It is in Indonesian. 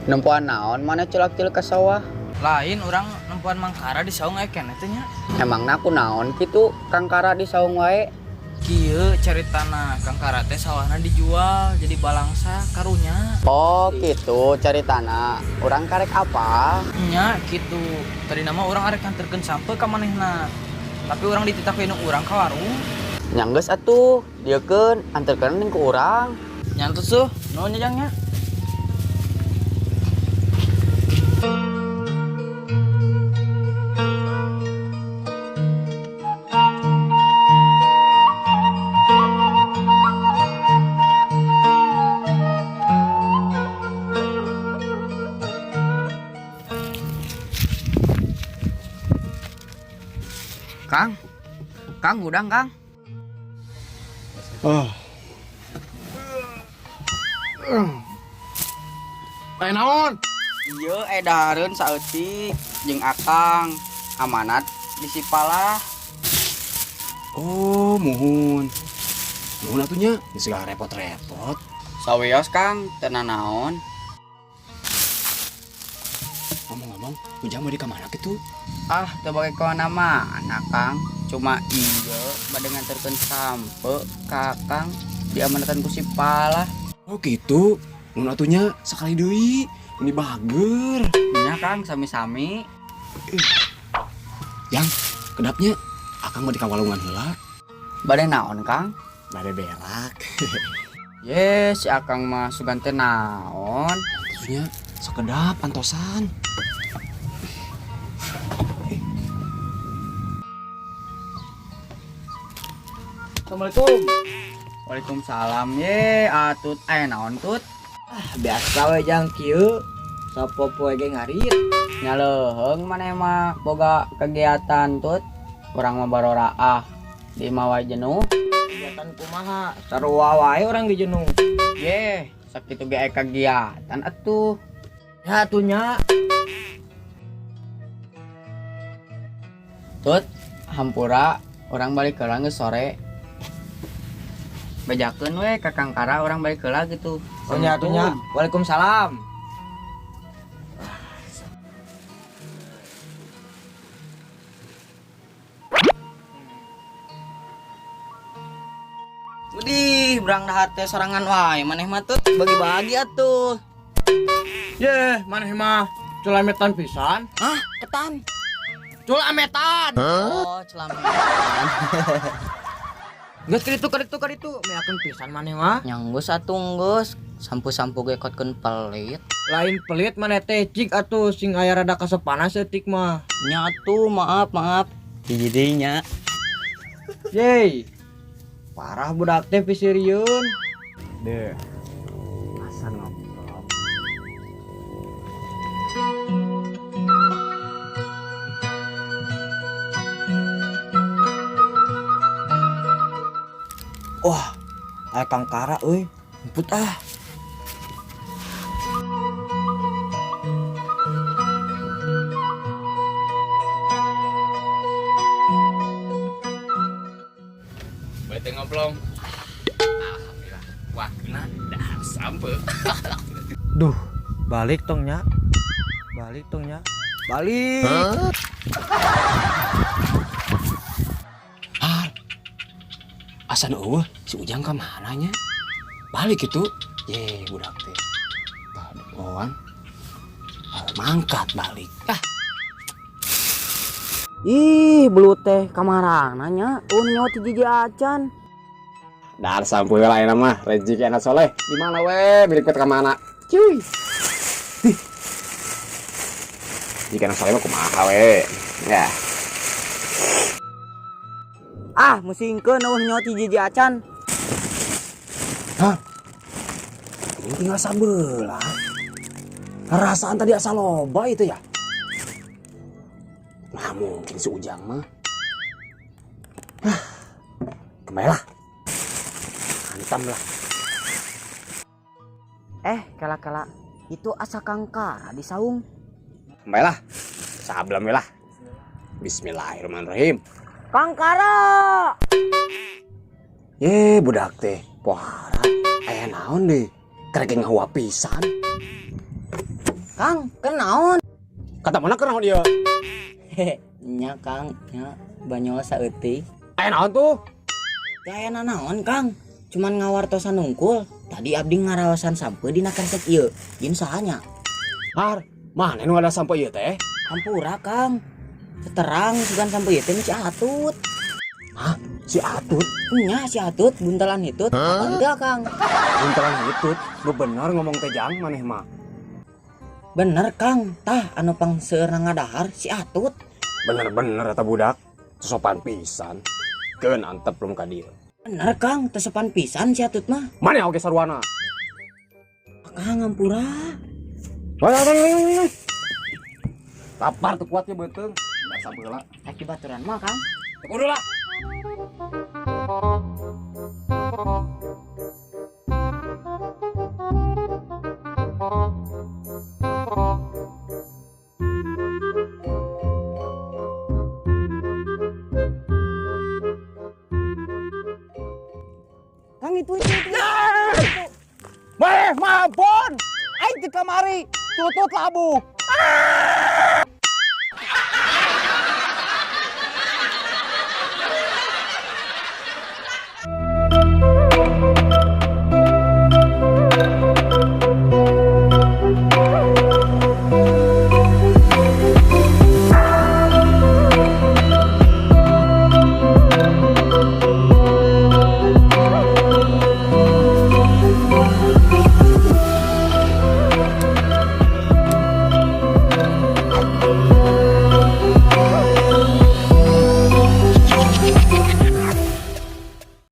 Nempuan naon mana celak-celak ke sawah? Lain orang nempuan mangkara di saung eken itu nya. Emangna aku naon kitu Kang Kara di saung wae? Kieu caritana Kang Kara teh sawahna dijual jadi balangsa karunya. Oh gitu cari tanah. Urang karek apa? Nya gitu. Tadi nama orang arek nganterkeun sampe ka manehna. Tapi orang dititahkeun urang ka warung. Nyanggeus atuh, diekeun anterkeun ke urang. Nyantos tuh, nuhun nyajangnya. Kang udang Kang. Naon? Iya edareun saeutik jeung Akang amanat di Sipalah. Oh, muhun. Muhun atunya, geus segala repot-repot. Saweos Kang, teu naon. Ngomong-ngomong, ujang mau di kamana kitu? Ah, teu bage ka mana Kang. Cuma iya bade nganterkeun sampe ka Akang diamanatan ku Sipalah. Oh gitu. Muhun atunya sekali deui. Ini bager. Nya Kang sami-sami. Yang kedapnya akang mau di kawalungan heula. Bade naon Kang? Bade berak. Yes, si Akang mah sugan teh naon? Atunya sekedap pantosan. Assalamualaikum. Waalaikumsalam. Ye, atut naon tut? Biasa we jang kieu. Sapopo ge ngarit. Nya leuheung maneh mah boga kegiatan tut. Urang mah baroraah di mawai jenuh. Kegiatan kumaha? Sarua wae orang di jenuh. Ye, sakitu ge aya kegiatan atuh. Ya atunya. Tut, hampura orang balik heula geus sore. Bejakeun we ka Kang Kara orang balik heula gitu. Atunya atunya. Waalaikumsalam. Widih, berang dahar teh sorangan wae maneh mah tut bagi-bagi atuh. Ye, maneh mah culametan pisan. Hah, ketan. Culametan. Oh, celamitan. Geus kaditu meakeun pisan maneh mah. Nyanggus atuh geus. Sampu-sampu ge kotkeun pelit. Lain pelit maneh teh cik atuh sing aya rada kasepanas eutik mah. Nya atuh maaf. Hijidinya. Yeay. Parah budak teh pisirieun. Deh. Masa ngobrol. Wah, aya Kang Kara euy. Emput ah. Bete ngoblong. Alhamdulillah. Wakna dah sampe. Duh, balik tong nya. Balik. Asan eueuh si Ujang ka mananya? Balik itu. Ye, budak teh. Tahan. Mangkat balik. Ih, belut teh kamarana nya. Nyawa ti jiji acan. Dar sampai lah enak mah rezeki anak soleh. Di mana we? Milik ke mana? Cuy. Jika anak soleh mah kumaha we. Ya. Ah, musingkeun nyawa ti jiji acan. Hah? Ini tinggal sabelah. Rasaan tadi asal loba itu ya. Nah mungkin si Ujang mah. Kembali lah. Hantam lah. Kala-kala itu asa Kang Kara di saung. Kembali lah. Sablam lah. Bismillahirrahmanirrahim. Kang Kara. Ye budak teh. Pohara. Aya naon deh. Kerek ngawa pisan. Kang, kenaon? Kata mana kenal dia? Hehe, nya Kang, nya banyawa saeutik. Aya naon tuh? Gaya naon Kang? Cuman ngawartosan nungkul. Tadi abdi ngarawasan sampe dina kensek ieu. Yin sahanya. Har, mana nu ada sampai ieu teh? Hampura Kang. Seterang sugan sampe ieu teh si Atut. Hah? Si Atut? Nya si Atut buntelan hitut. Apa enggak Kang? Buntelan hitut, lu bener ngomong tejang maneh mah. Bener Kang, tah anu pangseueur ngadahar si Atut. Bener-bener eta budak, sopan pisan. Keun antep belum ka dieu. Bener Kang, tesepan pisan si Atut mah. Mana oge sarwana? Kang hampura. Wah. Lapar tuh kuatnya beuteung. Da sabeula. Aki baturan mah Kang. Kudu lah. Kang itu. Mampun. Aing teu kamari. Tutut labu.